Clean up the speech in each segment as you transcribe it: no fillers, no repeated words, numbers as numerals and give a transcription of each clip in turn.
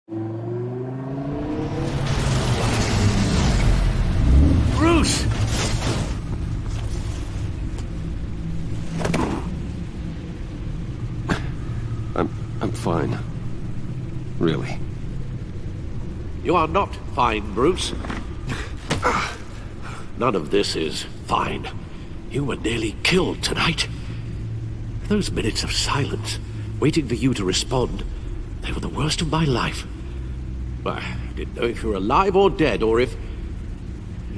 Bruce! I'm fine. Really. You are not fine, Bruce. None of this is fine. You were nearly killed tonight. Those minutes of silence, waiting for you to respond, they were the worst of my life. I didn't know if you were alive or dead, or if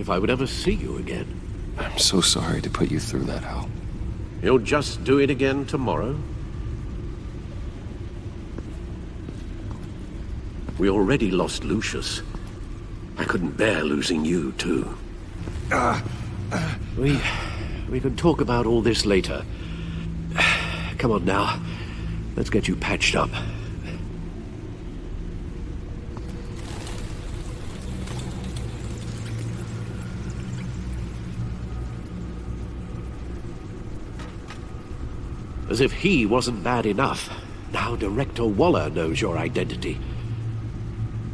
I would ever see you again. I'm so sorry to put you through that, Hal. You'll just do it again tomorrow? We already lost Lucius. I couldn't bear losing you, too. We can talk about all this later. Come on now. Let's get you patched up. As if he wasn't bad enough, now Director Waller knows your identity.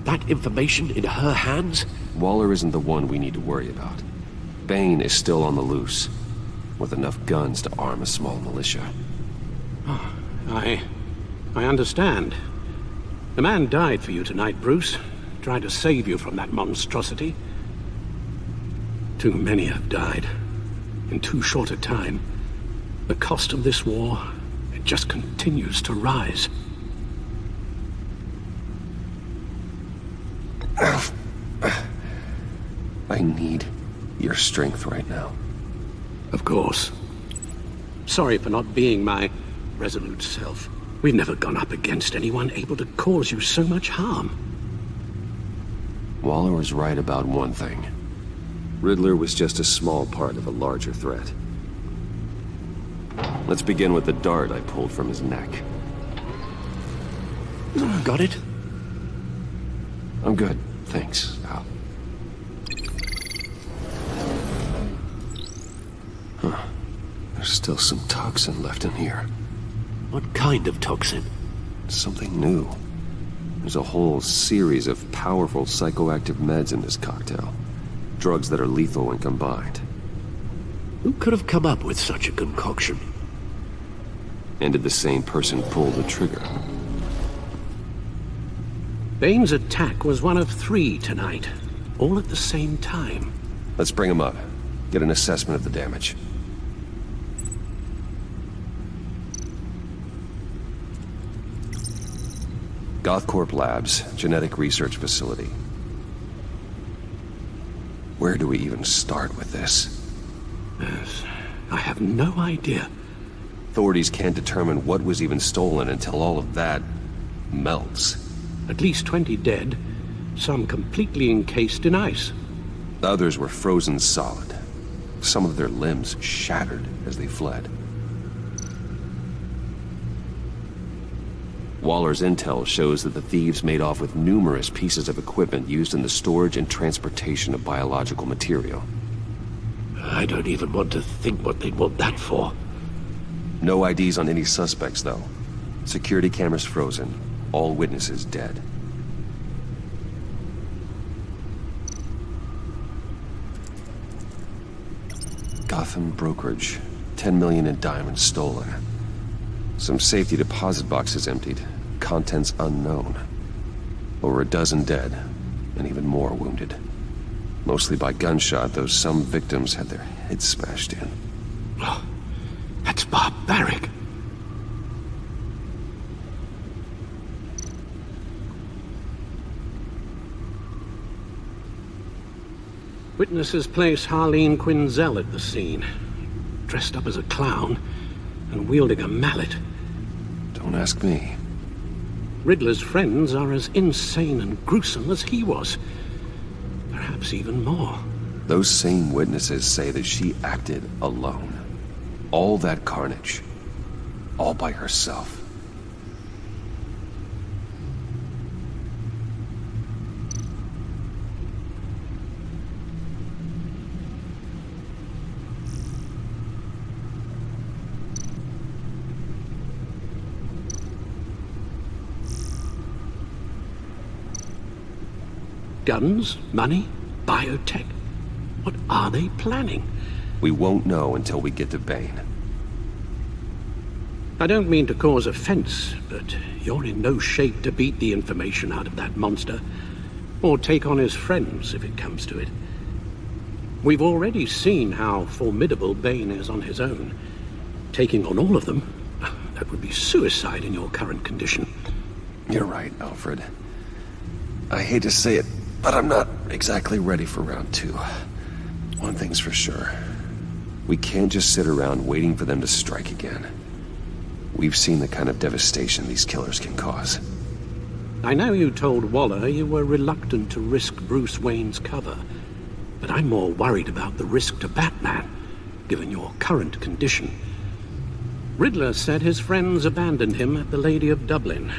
That information in her hands? Waller isn't the one we need to worry about. Bane is still on the loose, with enough guns to arm a small militia. Oh, I understand. The man died for you tonight, Bruce. Tried to save you from that monstrosity. Too many have died. In too short a time. The cost of this war, it just continues to rise. I need your strength right now. Of course. Sorry for not being my resolute self. We've never gone up against anyone able to cause you so much harm. Waller was right about one thing. Riddler was just a small part of a larger threat. Let's begin with the dart I pulled from his neck. Got it? I'm good, thanks, Al. Huh. There's still some toxin left in here. What kind of toxin? Something new. There's a whole series of powerful psychoactive meds in this cocktail. Drugs that are lethal when combined. Who could have come up with such a concoction? And did the same person pull the trigger? Bane's attack was one of 3 tonight, all at the same time. Let's bring him up. Get an assessment of the damage. Gothcorp Labs, genetic research facility. Where do we even start with this? Yes, I have no idea. Authorities can't determine what was even stolen until all of that melts. At least 20 dead, some completely encased in ice. Others were frozen solid. Some of their limbs shattered as they fled. Waller's intel shows that the thieves made off with numerous pieces of equipment used in the storage and transportation of biological material. I don't even want to think what they'd want that for. No IDs on any suspects, though. Security cameras frozen. All witnesses dead. Gotham brokerage. 10 million in diamonds stolen. Some safety deposit boxes emptied. Contents unknown. Over a dozen dead, and even more wounded. Mostly by gunshot, though some victims had their heads smashed in. Oh, that's barbaric. Witnesses place Harleen Quinzel at the scene, dressed up as a clown and wielding a mallet. Don't ask me. Riddler's friends are as insane and gruesome as he was. Perhaps even more. Those same witnesses say that she acted alone. All that carnage. All by herself. Guns? Money? Biotech? What are they planning? We won't know until we get to Bane. I don't mean to cause offense, but you're in no shape to beat the information out of that monster, or take on his friends if it comes to it. We've already seen how formidable Bane is on his own. Taking on all of them, that would be suicide in your current condition. You're right, Alfred. I hate to say it, but I'm not exactly ready for round 2. One thing's for sure. We can't just sit around waiting for them to strike again. We've seen the kind of devastation these killers can cause. I know you told Waller you were reluctant to risk Bruce Wayne's cover, but I'm more worried about the risk to Batman, given your current condition. Riddler said his friends abandoned him at the Lady of Dublin.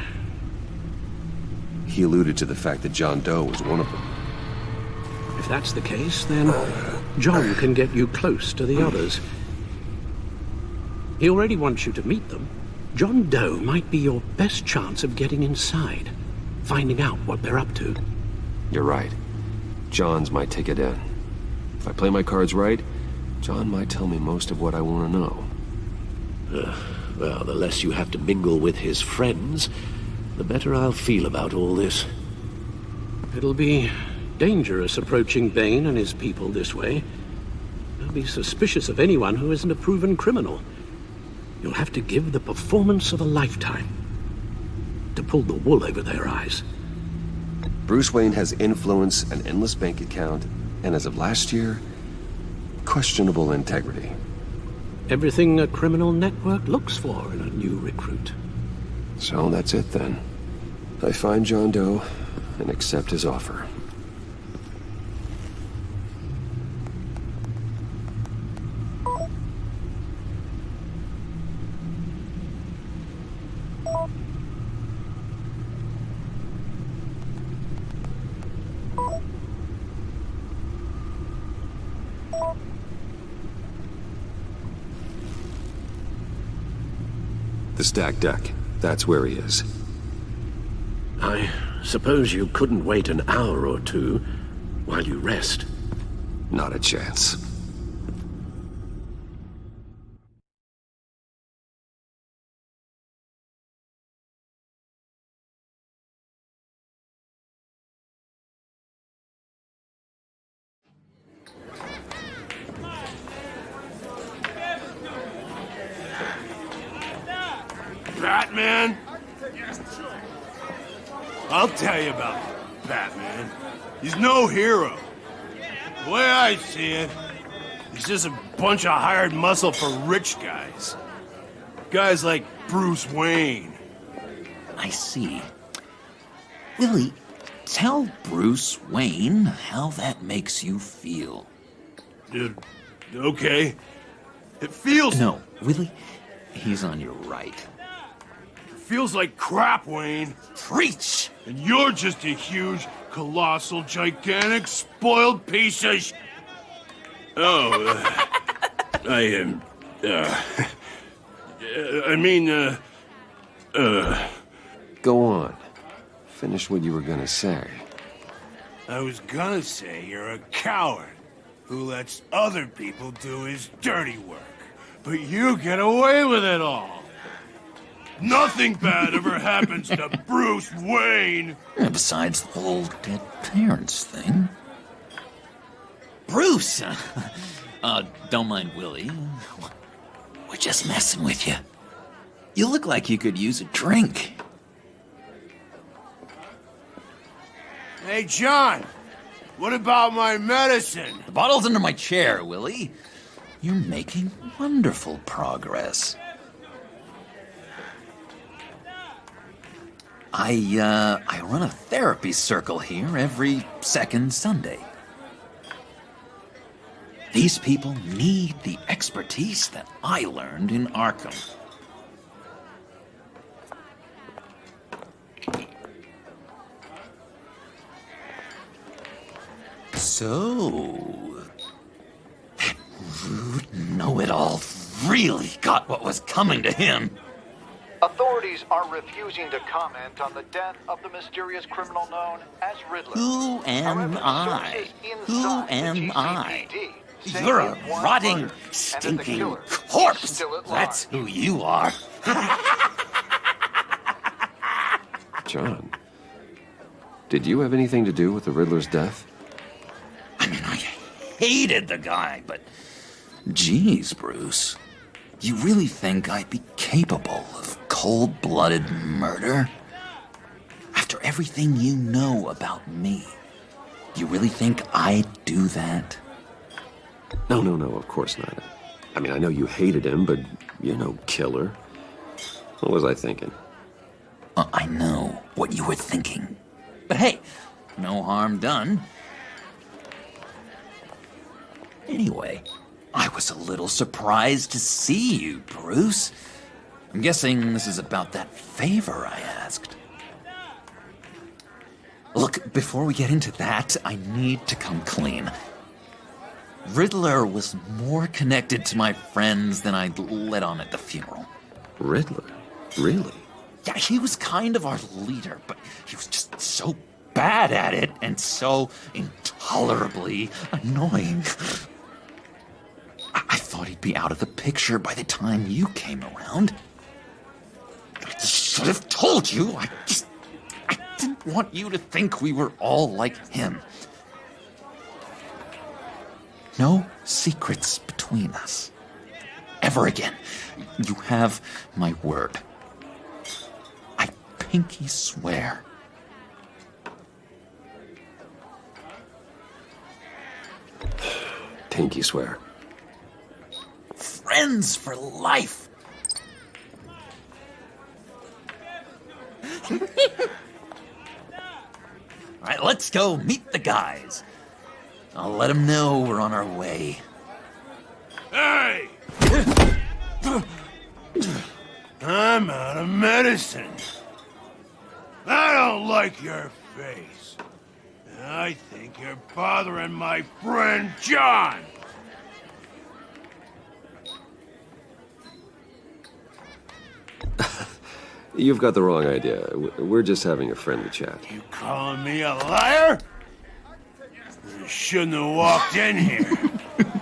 He alluded to the fact that John Doe was one of them. If that's the case, then John can get you close to the others. He already wants you to meet them. John Doe might be your best chance of getting inside, finding out what they're up to. You're right. John's my ticket in. If I play my cards right, John might tell me most of what I want to know. Well, the less you have to mingle with his friends, the better I'll feel about all this. It'll be dangerous approaching Bane and his people this way. They'll be suspicious of anyone who isn't a proven criminal. You'll have to give the performance of a lifetime to pull the wool over their eyes. Bruce Wayne has influence, an endless bank account, and as of last year, questionable integrity. Everything a criminal network looks for in a new recruit. So that's it then. I find John Doe and accept his offer. The stacked deck. That's where he is. I suppose you couldn't wait an hour or two while you rest. Not a chance. Batman? I'll tell you about Batman. He's no hero. The way I see it, he's just a bunch of hired muscle for rich guys. Guys like Bruce Wayne. I see. Willie, tell Bruce Wayne how that makes you feel. Dude, okay. It feels... No, Willie, he's on your right. feels like crap, Wayne. Preach! And you're just a huge, colossal, gigantic, spoiled piece of I am, Go on. Finish what you were gonna say. I was gonna say you're a coward who lets other people do his dirty work. But you get away with it all. Nothing bad ever happens to Bruce Wayne. Yeah, besides the whole dead parents thing. Bruce! Don't mind Willie. We're just messing with you. You look like you could use a drink. Hey, John. What about my medicine? The bottle's under my chair, Willie. You're making wonderful progress. I run a therapy circle here every second Sunday. These people need the expertise that I learned in Arkham. So, that rude know-it-all really got what was coming to him. Authorities are refusing to comment on the death of the mysterious criminal known as Riddler. Who am However, I? sources Who inside the am I? GCPD say You're a it was rotting, murdered, and that the stinking killer is corpse. still at That's large. who you are. John, did you have anything to do with the Riddler's death? I mean, I hated the guy, but geez, Bruce. You really think I'd be capable of cold-blooded murder? After everything you know about me, you really think I'd do that? No, of course not. I mean, I know you hated him, but you're no killer. What was I thinking? I know what you were thinking. But hey, no harm done. Anyway, I was a little surprised to see you, Bruce. I'm guessing this is about that favor I asked. Look, before we get into that, I need to come clean. Riddler was more connected to my friends than I'd let on at the funeral. Riddler? Really? Yeah, he was kind of our leader, but he was just so bad at it and so intolerably annoying. I thought he'd be out of the picture by the time you came around. I just should have told you. I didn't want you to think we were all like him. No secrets between us. Ever again. You have my word. I pinky swear. Pinky swear. Friends for life. All right, let's go meet the guys. I'll let them know we're on our way. Hey! I'm out of medicine. I don't like your face. I think you're bothering my friend John. You've got the wrong idea. We're just having a friendly chat. You calling me a liar? You shouldn't have walked in here.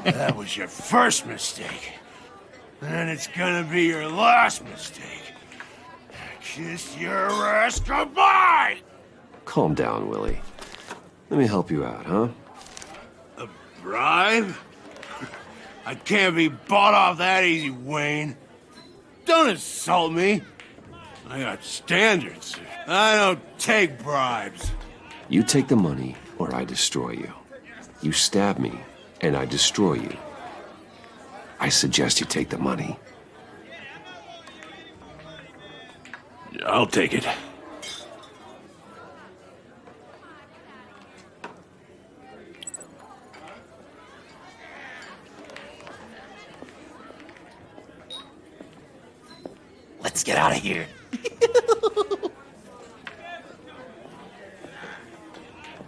That was your first mistake. And it's gonna be your last mistake. Kiss your ass goodbye! Calm down, Willie. Let me help you out, huh? A bribe? I can't be bought off that easy, Wayne. Don't insult me. I got standards. I don't take bribes. You take the money, or I destroy you. You stab me, and I destroy you. I suggest you take the money. I'll take it. Let's get out of here.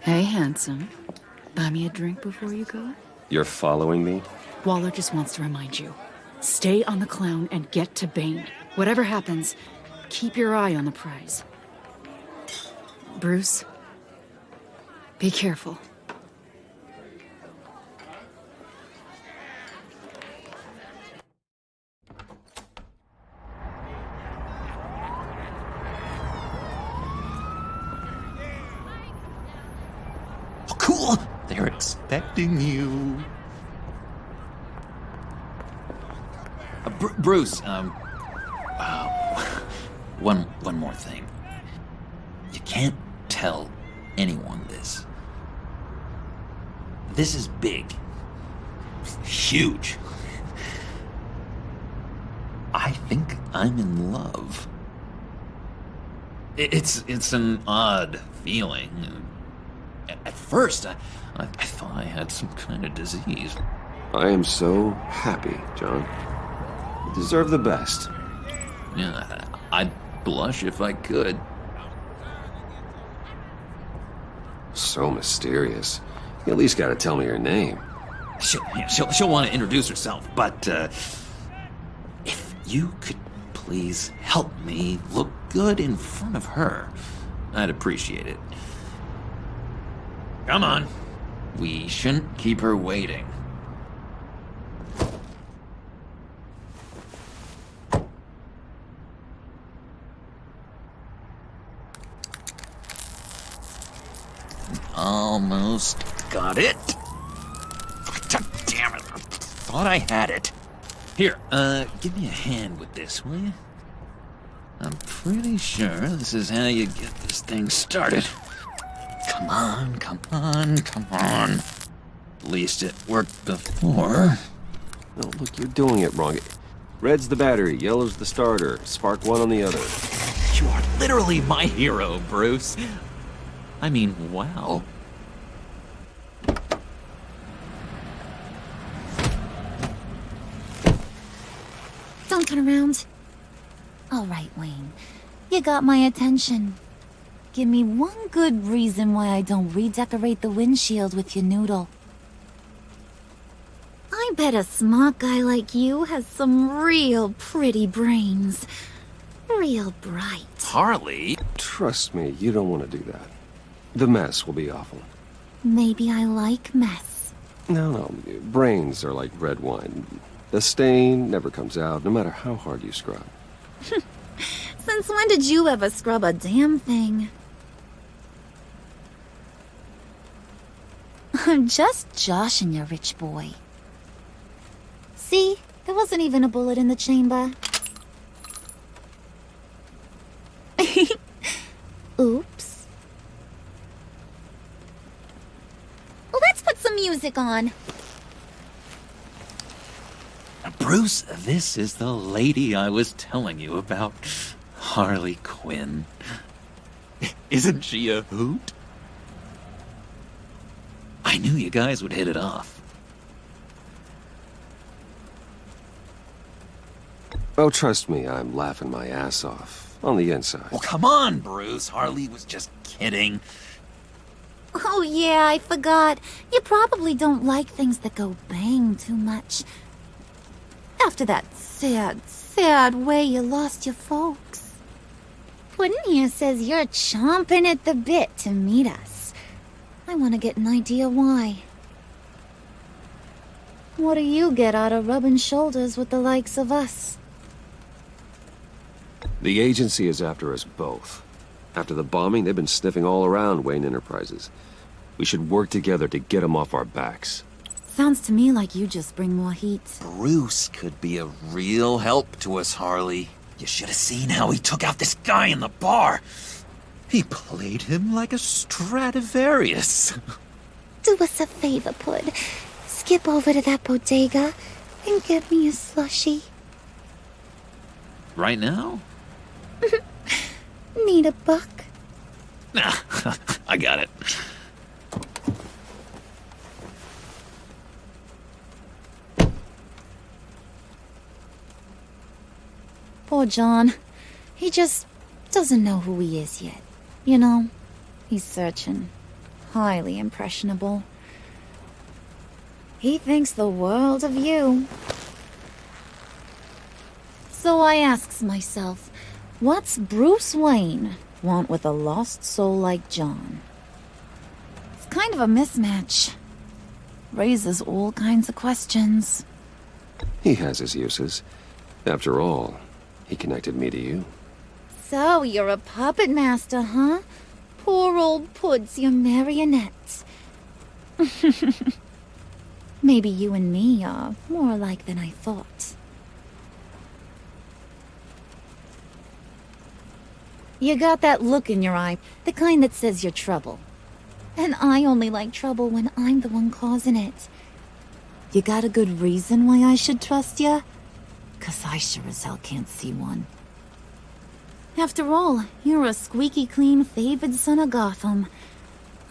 Hey, handsome. Buy me a drink before you go? You're following me? Waller just wants to remind you. Stay on the clown and get to Bane. Whatever happens, keep your eye on the prize. Bruce, be careful. Oh, cool. They're expecting you. Bruce, one more thing. You can't tell anyone this. This is big. Huge. I think I'm in love. It's an odd feeling. At first, I thought I had some kind of disease. I am so happy, John. You deserve the best. Yeah, I'd blush if I could. So mysterious. You at least gotta tell me her name. She'll want to introduce herself, but if you could please help me look good in front of her, I'd appreciate it. Come on. We shouldn't keep her waiting. Almost got it. God damn it. I thought I had it. Here, give me a hand with this, will you? I'm pretty sure this is how you get this thing started. Come on, come on, come on. At least it worked before. Oh, look, you're doing it wrong. Red's the battery, yellow's the starter, spark one on the other. You are literally my hero, Bruce. I mean, wow. Don't turn around. All right, Wayne. You got my attention. Give me one good reason why I don't redecorate the windshield with your noodle. I bet a smart guy like you has some real pretty brains. Real bright. Harley? Trust me, you don't want to do that. The mess will be awful. Maybe I like mess. No, brains are like red wine. The stain never comes out, no matter how hard you scrub. Since when did you ever scrub a damn thing? I'm just joshing you, rich boy. See? There wasn't even a bullet in the chamber. Oops. Well, let's put some music on. Bruce, this is the lady I was telling you about. Harley Quinn. Isn't she a hoot? I knew you guys would hit it off. Oh, trust me, I'm laughing my ass off. On the inside. Oh, come on, Bruce. Harley was just kidding. Oh yeah, I forgot. You probably don't like things that go bang too much. After that sad way you lost your folks. Puddin' here says you're chomping at the bit to meet us. I want to get an idea why. What do you get out of rubbing shoulders with the likes of us? The agency is after us both. After the bombing, they've been sniffing all around Wayne Enterprises. We should work together to get them off our backs. Sounds to me like you just bring more heat. Bruce could be a real help to us, Harley. You should have seen how he took out this guy in the bar. He played him like a Stradivarius. Do us a favor, Pud. Skip over to that bodega and get me a slushie. Right now? Need a buck? Nah, I got it. Poor John. He just doesn't know who he is yet. You know, he's searching. Highly impressionable. He thinks the world of you. So I asks myself, what's Bruce Wayne want with a lost soul like John? It's kind of a mismatch. Raises all kinds of questions. He has his uses. After all, he connected me to you. So you're a puppet master, huh? Poor old Pud's your marionette. Maybe you and me are more alike than I thought. You got that look in your eye, the kind that says you're trouble. And I only like trouble when I'm the one causing it. You got a good reason why I should trust you? 'Cause I sure as hell can't see one. After all, you're a squeaky clean favored son of Gotham.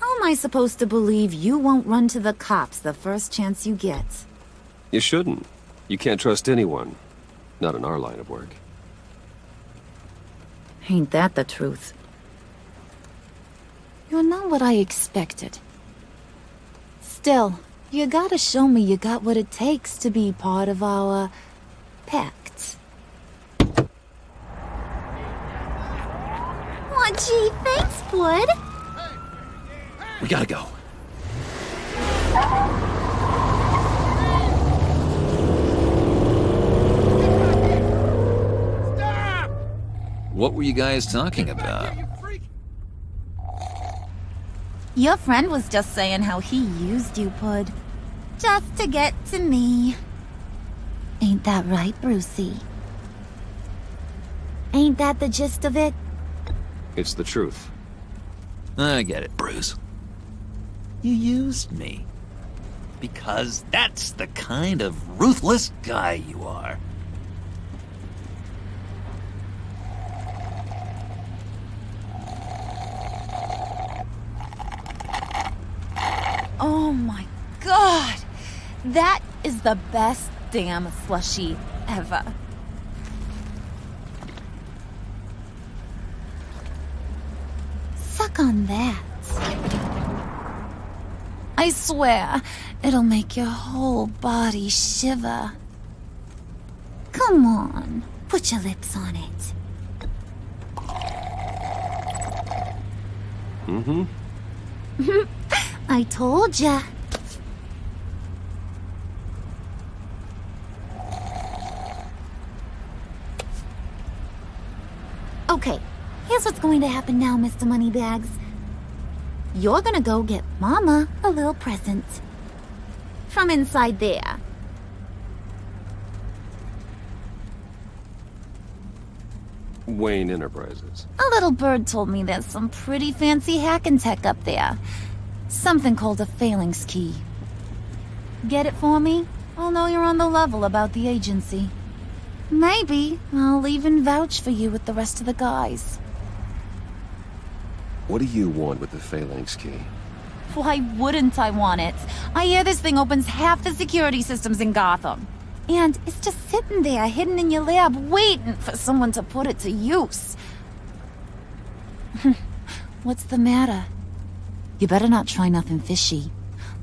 How am I supposed to believe you won't run to the cops the first chance you get? You shouldn't. You can't trust anyone. Not in our line of work. Ain't that the truth? You're not what I expected. Still, you gotta show me you got what it takes to be part of our pact. Gee, thanks, Wood. We gotta go. What were you guys talking about? Your friend was just saying how he used you, Pud. Just to get to me. Ain't that right, Brucey? Ain't that the gist of it? It's the truth. I get it, Bruce. You used me. Because that's the kind of ruthless guy you are. Oh my god! That is the best damn slushie ever. Suck on that. I swear, it'll make your whole body shiver. Come on, put your lips on it. Mm-hmm. I told ya. Okay, here's what's going to happen now, Mr. Moneybags. You're gonna go get Mama a little present. From inside there. Wayne Enterprises. A little bird told me there's some pretty fancy hacking tech up there. Something called a phalanx key. Get it for me? I'll know you're on the level about the agency. Maybe I'll even vouch for you with the rest of the guys. What do you want with the phalanx key? Why wouldn't I want it? I hear this thing opens half the security systems in Gotham. And it's just sitting there, hidden in your lab, waiting for someone to put it to use. What's the matter? You better not try nothing fishy.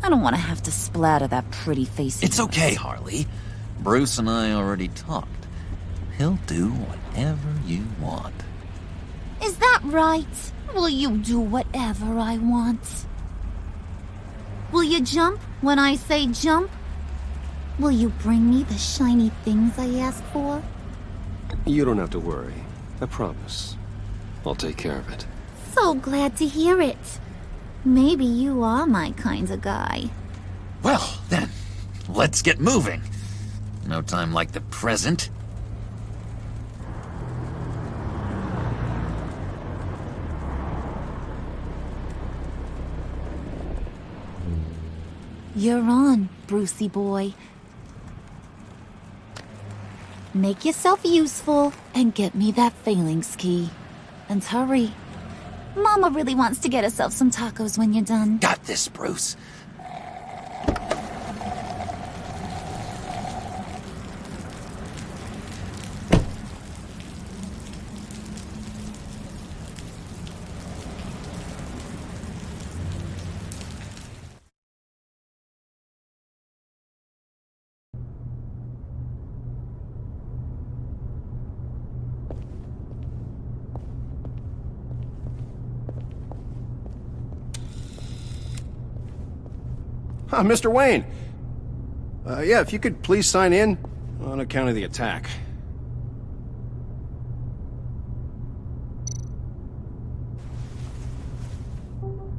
I don't want to have to splatter that pretty face. It's okay, Harley. Bruce and I already talked. He'll do whatever you want. Is that right? Will you do whatever I want? Will you jump when I say jump? Will you bring me the shiny things I ask for? You don't have to worry. I promise. I'll take care of it. So glad to hear it. Maybe you are my kind of guy. Well, then, let's get moving. No time like the present. You're on, Brucey boy. Make yourself useful and get me that phalanx key. And hurry. Mama really wants to get herself some tacos when you're done. Got this, Bruce. Mr. Wayne. Yeah, if you could please sign in on account of the attack.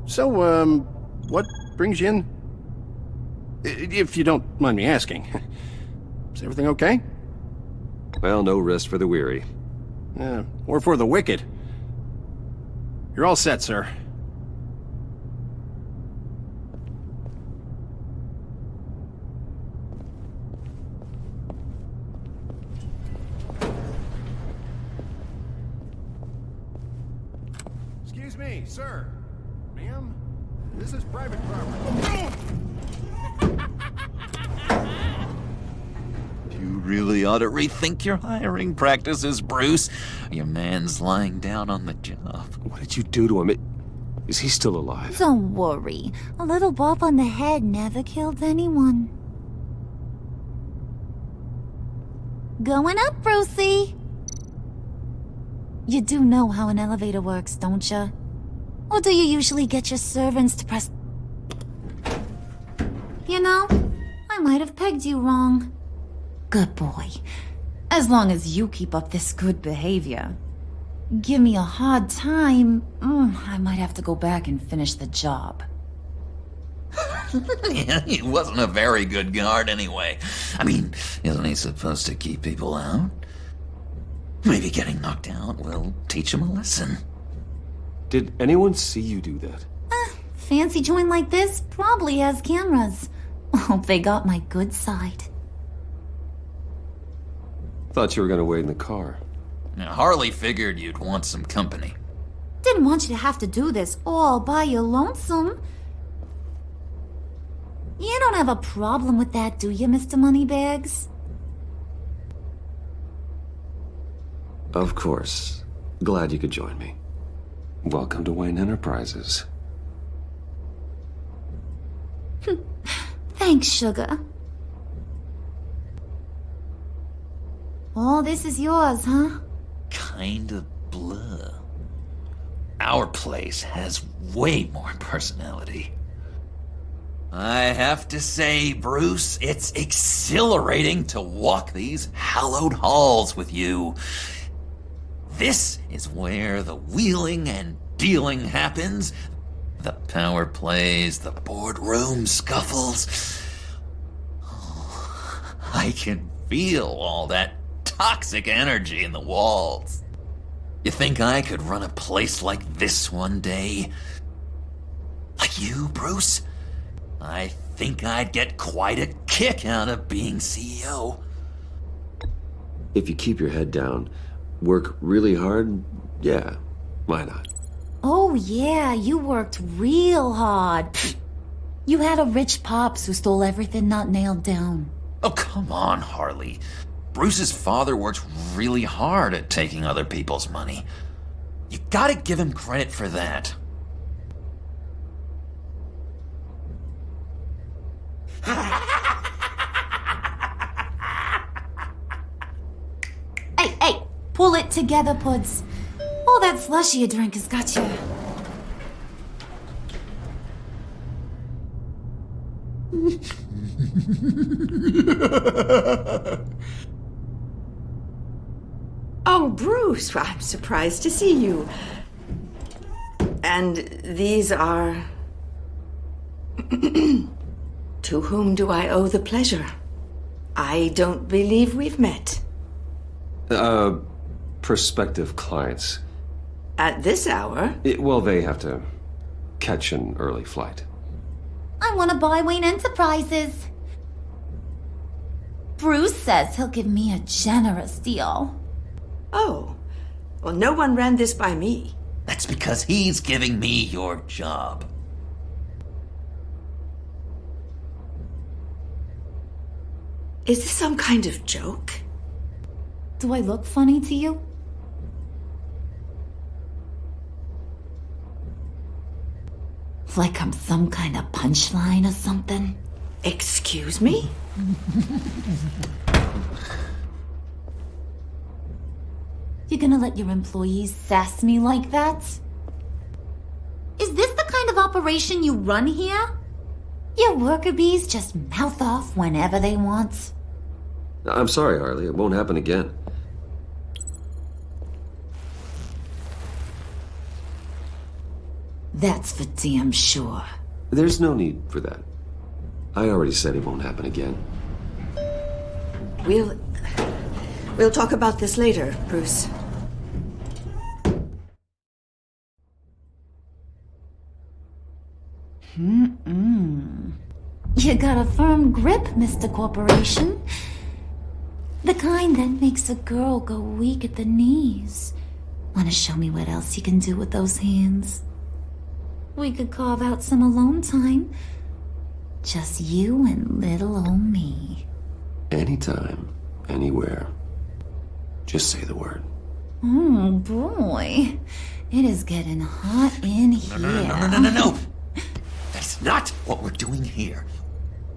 So, what brings you in? If you don't mind me asking. Is everything okay? Well, no rest for the weary. Or for the wicked. You're all set, sir. Excuse me, sir. Ma'am, this is private property. You really ought to rethink your hiring practices, Bruce. Your man's lying down on the job. What did you do to him? Is he still alive? Don't worry. A little bump on the head never killed anyone. Going up, Brucey. You do know how an elevator works, don't you? Or do you usually get your servants to press... You know, I might have pegged you wrong. Good boy. As long as you keep up this good behavior. Give me a hard time, I might have to go back and finish the job. Yeah, he wasn't a very good guard anyway. I mean, isn't he supposed to keep people out? Maybe getting knocked out will teach him a lesson. Did anyone see you do that? Fancy joint like this probably has cameras. Hope they got my good side. Thought you were gonna wait in the car. Now, Harley figured you'd want some company. Didn't want you to have to do this all by your lonesome. You don't have a problem with that, do you, Mr. Moneybags? Of course. Glad you could join me. Welcome to Wayne Enterprises. Thanks, sugar. All this is yours, huh? Kind of blur. Our place has way more personality. I have to say, Bruce, it's exhilarating to walk these hallowed halls with you. This is where the wheeling and dealing happens. The power plays, the boardroom scuffles. Oh, I can feel all that toxic energy in the walls. You think I could run a place like this one day? Like you, Bruce? I think I'd get quite a kick out of being CEO. If you keep your head down, work really hard, yeah, why not? Oh yeah, you worked real hard. You had a rich pops who stole everything not nailed down. Oh, come on, Harley. Bruce's father worked really hard at taking other people's money. You gotta give him credit for that. Hey, pull it together, Puds. All that slushy you drink has got you. Oh, Bruce, I'm surprised to see you. And these are... To whom do I owe the pleasure? I don't believe we've met. Prospective clients. At this hour? Well, they have to catch an early flight. I want to buy Wayne Enterprises. Bruce says he'll give me a generous deal. Oh, well, no one ran this by me. That's because he's giving me your job. Is this some kind of joke? Do I look funny to you? Like I'm some kind of punchline or something? Excuse me? You gonna let your employees sass me like that? Is this the kind of operation you run here? Your worker bees just mouth off whenever they want. I'm sorry, Harley. It won't happen again. That's for damn sure. There's no need for that. I already said it won't happen again. We'll talk about this later, Bruce. You got a firm grip, Mr. Corporation. The kind that makes a girl go weak at the knees. Wanna show me what else you can do with those hands? We could carve out some alone time. Just you and little old me. Anytime, anywhere. Just say the word. Oh boy. It is getting hot in here. No. That's not what we're doing here.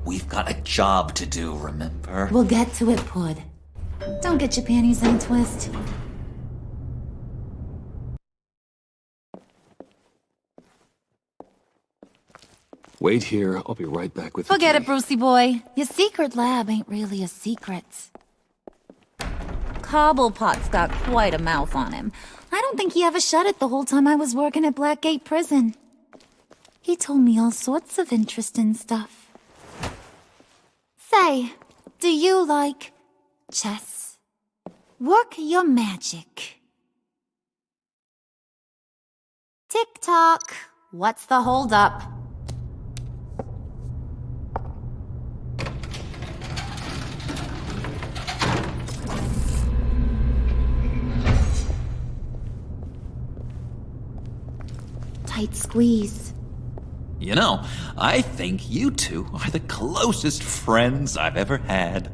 We've got a job to do, remember? We'll get to it, Pud. Don't get your panties in a twist. Wait here. I'll be right back with Forget the it, Brucey boy. Your secret lab ain't really a secret. Cobblepot's got quite a mouth on him. I don't think he ever shut it the whole time I was working at Blackgate Prison. He told me all sorts of interesting stuff. Say, do you like chess? Work your magic. Tick-tock. What's the holdup? Tight squeeze. You know, I think you two are the closest friends I've ever had.